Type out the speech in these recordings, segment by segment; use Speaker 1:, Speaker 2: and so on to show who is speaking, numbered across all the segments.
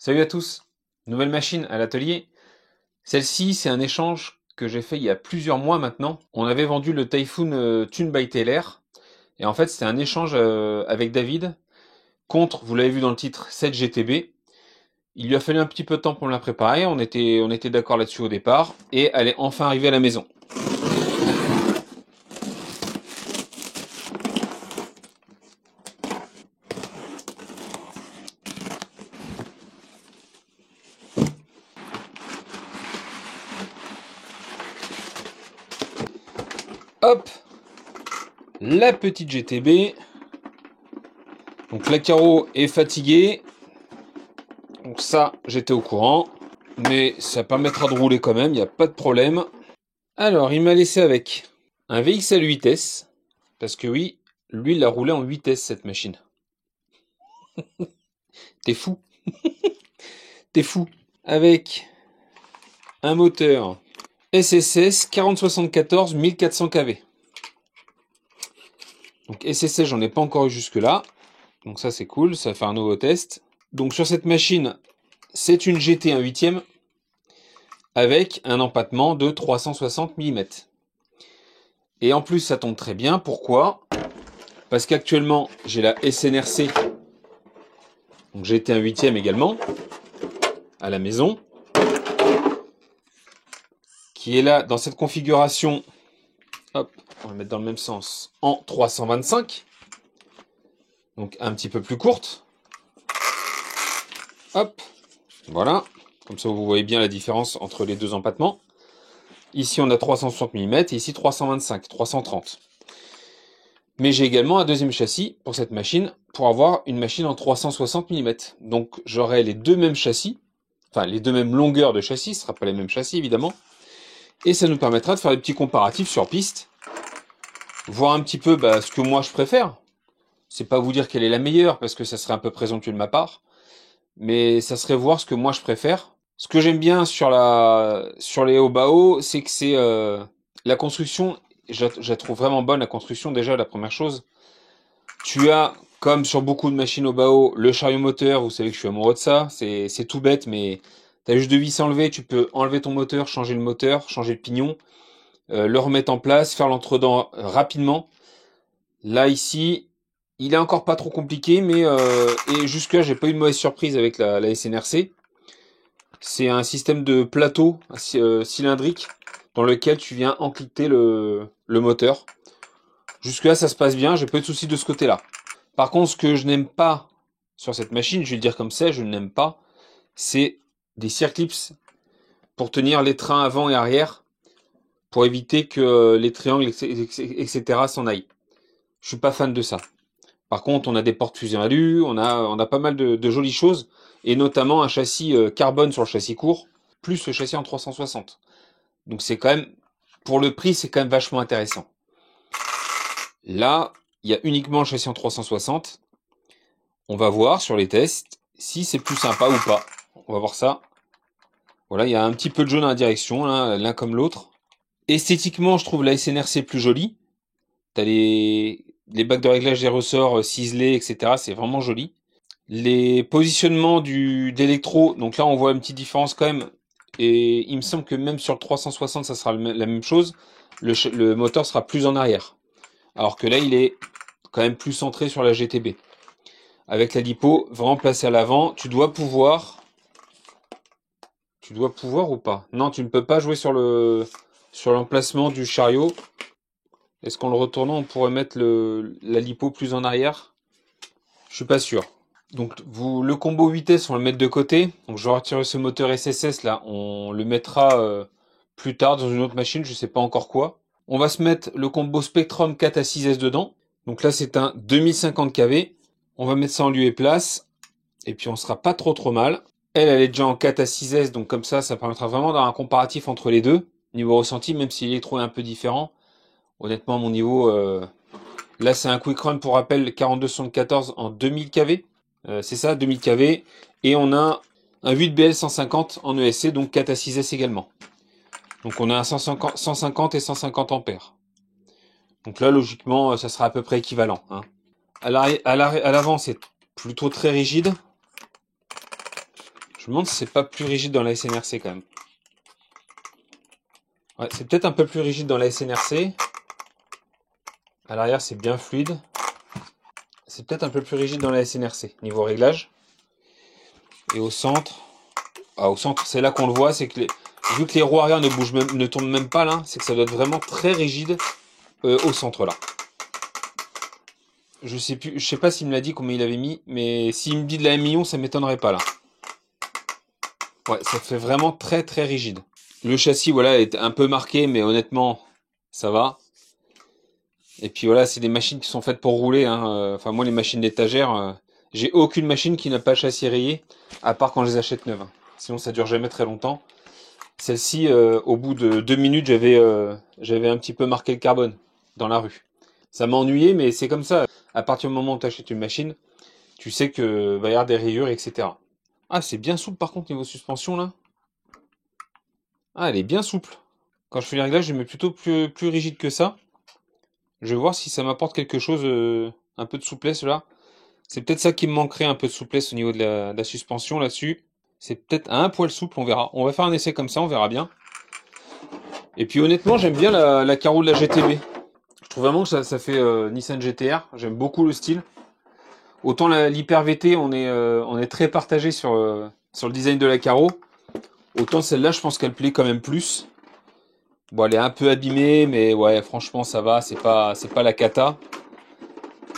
Speaker 1: Salut à tous, nouvelle machine à l'atelier. Celle-ci, c'est un échange que j'ai fait il y a plusieurs mois maintenant. On avait vendu le Typhoon Tune by Taylor. Et en fait, c'était un échange avec David contre, vous l'avez vu dans le titre, 7 GTB. Il lui a fallu un petit peu de temps pour me la préparer. On était d'accord là-dessus au départ. Et elle est enfin arrivée à la maison. Hop, la petite GTB. Donc la carreau est fatiguée. Donc ça, j'étais au courant. Mais ça permettra de rouler quand même, il n'y a pas de problème. Alors, il m'a laissé avec un VXL 8S. Parce que oui, lui, il a roulé en 8S cette machine. T'es fou. T'es fou. Avec un moteur SSS 4074 1400 kV. Donc SSS, j'en ai pas encore eu jusque là. Donc ça c'est cool, ça va faire un nouveau test. Donc sur cette machine, c'est une GT 1 8e avec un empattement de 360 mm. Et en plus ça tombe très bien, pourquoi? Parce qu'actuellement j'ai la SNRC, donc GT 1 8e également, à la maison, qui est là dans cette configuration, hop, on va le mettre dans le même sens, en 325, donc un petit peu plus courte. Hop, voilà, comme ça vous voyez bien la différence entre les deux empattements. Ici on a 360 mm et ici 325, 330. Mais j'ai également un deuxième châssis pour cette machine, pour avoir une machine en 360 mm. Donc j'aurai les deux mêmes châssis, enfin les deux mêmes longueurs de châssis, ce ne sera pas les mêmes châssis évidemment. Et ça nous permettra de faire des petits comparatifs sur piste, voir un petit peu ce que moi je préfère. C'est pas vous dire quelle est la meilleure, parce que ça serait un peu présomptueux de ma part, mais ça serait voir ce que moi je préfère. Ce que j'aime bien sur les Obao, c'est que c'est la construction, je la trouve vraiment bonne, la construction déjà, la première chose. Tu as, comme sur beaucoup de machines Obao, le chariot moteur, vous savez que je suis amoureux de ça, c'est tout bête, mais t'as juste deux vis à enlever, tu peux enlever ton moteur, changer le pignon, le remettre en place, faire l'entredent rapidement. Là, ici, il est encore pas trop compliqué, mais et jusque-là, j'ai pas eu de mauvaise surprise avec la SNRC. C'est un système de plateau cylindrique dans lequel tu viens encliquer le moteur. Jusque-là, ça se passe bien, j'ai pas eu de soucis de ce côté-là. Par contre, ce que je n'aime pas sur cette machine, je vais le dire comme ça, je n'aime pas, c'est des circlips pour tenir les trains avant et arrière, pour éviter que les triangles, etc. s'en aillent. Je suis pas fan de ça. Par contre, on a des portes fusion alu, on a pas mal de jolies choses, et notamment un châssis carbone sur le châssis court, plus le châssis en 360. Donc c'est quand même, pour le prix, c'est quand même vachement intéressant. Là, il y a uniquement le châssis en 360. On va voir sur les tests si c'est plus sympa ou pas. On va voir ça. Voilà, il y a un petit peu de jaune dans la direction, l'un comme l'autre. Esthétiquement, je trouve la SNRC plus jolie. T'as les bacs de réglage des ressorts ciselés, etc. C'est vraiment joli. Les positionnements d'électro, donc là on voit une petite différence quand même. Et il me semble que même sur le 360, ça sera la même chose. Le moteur sera plus en arrière. Alors que là, il est quand même plus centré sur la GTB. Avec la lipo vraiment placée à l'avant, tu dois pouvoir... Tu dois pouvoir ou pas? Non, tu ne peux pas jouer sur l'emplacement du chariot. Est-ce qu'en le retournant, on pourrait mettre la lipo plus en arrière? Je suis pas sûr. Donc le combo vitesse, on le met de côté. Donc je vais retirer ce moteur SSS là. On le mettra plus tard dans une autre machine, je sais pas encore quoi. On va se mettre le combo Spectrum 4 à 6S dedans. Donc là c'est un 2050 kV. On va mettre ça en lieu et place. Et puis on sera pas trop mal. Elle est déjà en 4 à 6S, donc comme ça permettra vraiment d'avoir un comparatif entre les deux. Niveau ressenti, même si l'électro est un peu différent. Honnêtement, mon niveau... là c'est un Quick Run pour rappel 4274 en 2000 kV. C'est ça, 2000 kV. Et on a un 8BL 150 en ESC, donc 4 à 6S également. Donc on a un 150 et 150 ampères. Donc là, logiquement, ça sera à peu près équivalent. Hein. À l'avant, c'est plutôt très rigide. Je me demande si c'est pas plus rigide dans la SNRC quand même. Ouais, c'est peut-être un peu plus rigide dans la SNRC. À l'arrière, c'est bien fluide. C'est peut-être un peu plus rigide dans la SNRC, niveau réglage. Et au centre... Ah, au centre, c'est là qu'on le voit, c'est que vu que les roues arrière ne bougent même, ne tournent même pas là, c'est que ça doit être vraiment très rigide au centre là. Je sais pas s'il me l'a dit combien il avait mis, mais s'il me dit de la 1 million, ça m'étonnerait pas là. Ouais, ça fait vraiment très très rigide. Le châssis, voilà, est un peu marqué, mais honnêtement, ça va. Et puis voilà, c'est des machines qui sont faites pour rouler. Hein. Enfin, moi, les machines d'étagère, j'ai aucune machine qui n'a pas le châssis rayé, à part quand je les achète neuves. Hein. Sinon, ça dure jamais très longtemps. Celle-ci, au bout de 2 minutes, j'avais un petit peu marqué le carbone dans la rue. Ça m'a ennuyé, mais c'est comme ça. À partir du moment où tu achètes une machine, tu sais que va y avoir des rayures, etc. Ah, c'est bien souple par contre niveau suspension là. Ah, elle est bien souple. Quand je fais les réglages, je mets plutôt plus rigide que ça. Je vais voir si ça m'apporte quelque chose, un peu de souplesse là. C'est peut-être ça qui me manquerait, un peu de souplesse au niveau de la suspension là-dessus. C'est peut-être un poil souple, on verra. On va faire un essai comme ça, on verra bien. Et puis honnêtement, j'aime bien la carreau de la GTB. Je trouve vraiment que ça fait Nissan GTR. J'aime beaucoup le style. Autant l'Hyper VT, on est très partagé sur le design de la carreau. Autant celle-là, je pense qu'elle plaît quand même plus. Bon, elle est un peu abîmée, mais ouais, franchement, ça va. C'est pas la cata.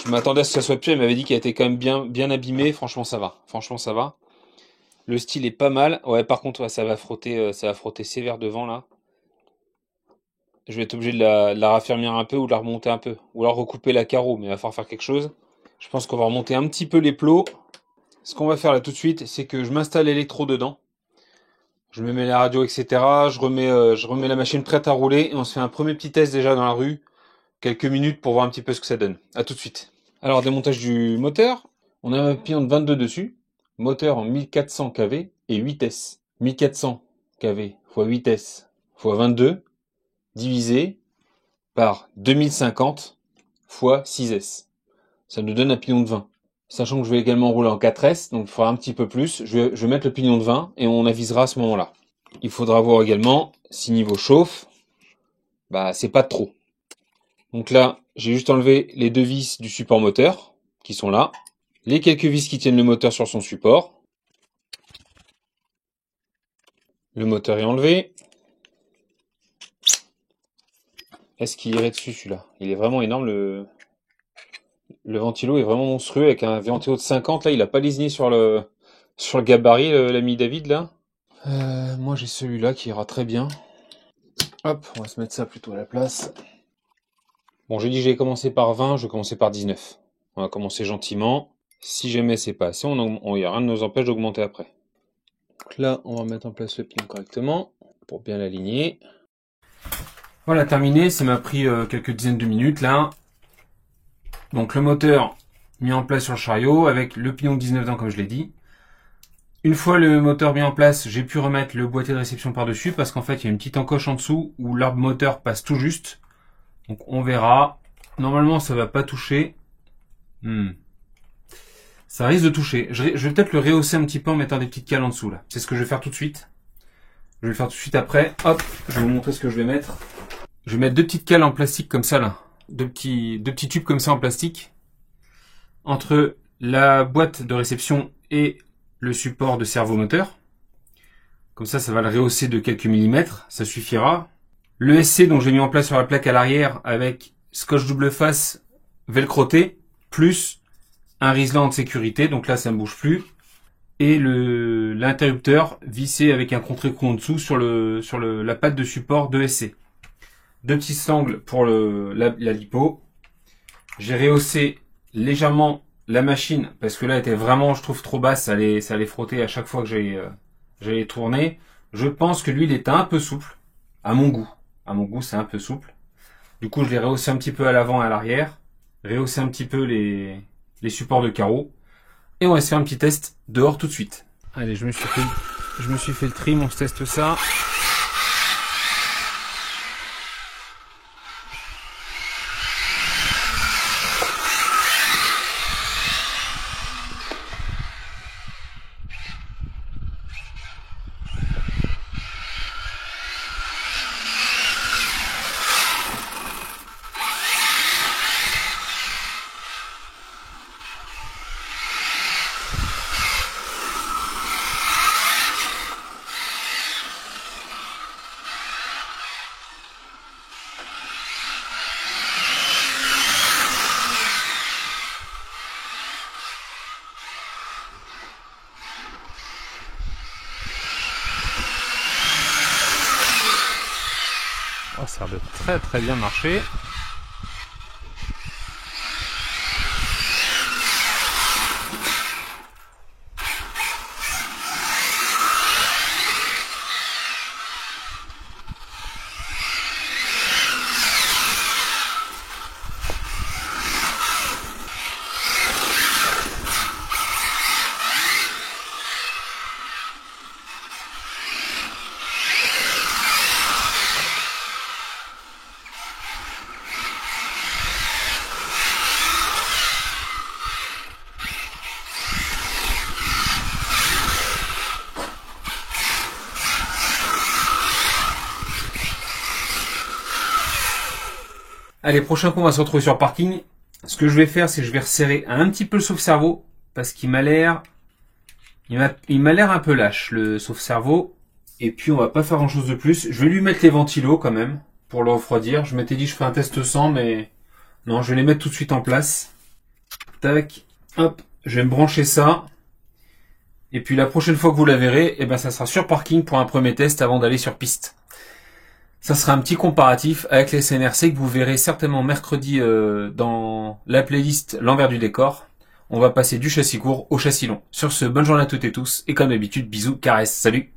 Speaker 1: Je m'attendais à ce que ça soit pire. Il m'avait dit qu'elle était quand même bien abîmée. Franchement, ça va. Franchement, ça va. Le style est pas mal. Ouais, par contre, ouais, ça va frotter sévère devant là. Je vais être obligé de la raffermir un peu ou de la remonter un peu. Ou alors recouper la carreau, mais il va falloir faire quelque chose. Je pense qu'on va remonter un petit peu les plots. Ce qu'on va faire là tout de suite, c'est que je m'installe l'électro dedans. Je me mets la radio, etc. Je remets la machine prête à rouler et on se fait un premier petit test déjà dans la rue. Quelques minutes pour voir un petit peu ce que ça donne. À tout de suite. Alors, démontage du moteur. On a un pignon de 22 dessus. Moteur en 1400 kV et 8S. 1400 kV x 8S x 22 divisé par 2050 x 6S. Ça nous donne un pignon de 20. Sachant que je vais également rouler en 4S, donc il faudra un petit peu plus. Je vais mettre le pignon de 20 et on avisera à ce moment-là. Il faudra voir également si niveau chauffe, bah c'est pas trop. Donc là, j'ai juste enlevé les 2 vis du support moteur, qui sont là. Les quelques vis qui tiennent le moteur sur son support. Le moteur est enlevé. Est-ce qu'il irait dessus celui-là? Il est vraiment énorme, le ventilo est vraiment monstrueux avec un ventilo de 50. Là, il a pas lésiné sur le gabarit, l'ami David là. Moi j'ai celui-là qui ira très bien. Hop, on va se mettre ça plutôt à la place. Bon, j'ai dit que j'allais commencer par 20, je vais commencer par 19. On va commencer gentiment. Si jamais c'est pas assez, il y a rien ne nous empêche d'augmenter après. Donc là, on va mettre en place le pignon correctement pour bien l'aligner. Voilà, terminé. Ça m'a pris quelques dizaines de minutes là. Donc le moteur mis en place sur le chariot avec le pignon de 19 dents comme je l'ai dit. Une fois le moteur mis en place, j'ai pu remettre le boîtier de réception par-dessus parce qu'en fait il y a une petite encoche en dessous où l'arbre moteur passe tout juste. Donc on verra. Normalement ça va pas toucher. Ça risque de toucher. Je vais peut-être le rehausser un petit peu en mettant des petites cales en dessous là. C'est ce que je vais faire tout de suite. Je vais le faire tout de suite après. Hop, je vais vous montrer ce que je vais mettre. Je vais mettre 2 petites cales en plastique comme ça là. Deux petits tubes comme ça en plastique. Entre la boîte de réception et le support de servomoteur. Comme ça va le rehausser de quelques millimètres. Ça suffira. Le SC dont j'ai mis en place sur la plaque à l'arrière avec scotch double face velcroté. Plus un riselant de sécurité. Donc là ça ne bouge plus. Et l'interrupteur vissé avec un contre-écrou en dessous sur la patte de support de SC. 2 petits sangles pour la lipo. J'ai rehaussé légèrement la machine parce que là elle était vraiment, je trouve, trop basse. Ça allait frotter à chaque fois que j'allais tourner. Je pense que l'huile est un peu souple à mon goût. À mon goût, c'est un peu souple. Du coup, je l'ai rehaussé un petit peu à l'avant et à l'arrière. Rehaussé un petit peu les supports de carreaux. Et on va se faire un petit test dehors tout de suite. Allez, je me suis fait le trim, on se teste ça. ça a l'air de très très bien marcher. Allez, prochain coup, on va se retrouver sur le parking. Ce que je vais faire, c'est que je vais resserrer un petit peu le sauve-cerveau, parce qu'il m'a l'air, il m'a l'air un peu lâche, le sauve-cerveau. Et puis, on va pas faire grand chose de plus. Je vais lui mettre les ventilos, quand même, pour le refroidir. Je m'étais dit, je fais un test sans, mais non, je vais les mettre tout de suite en place. Tac, hop, je vais me brancher ça. Et puis, la prochaine fois que vous la verrez, eh ben, ça sera sur parking pour un premier test avant d'aller sur piste. Ça sera un petit comparatif avec les CNRC que vous verrez certainement mercredi dans la playlist L'envers du décor. On va passer du châssis court au châssis long. Sur ce, bonne journée à toutes et tous, et comme d'habitude, bisous, caresses, salut!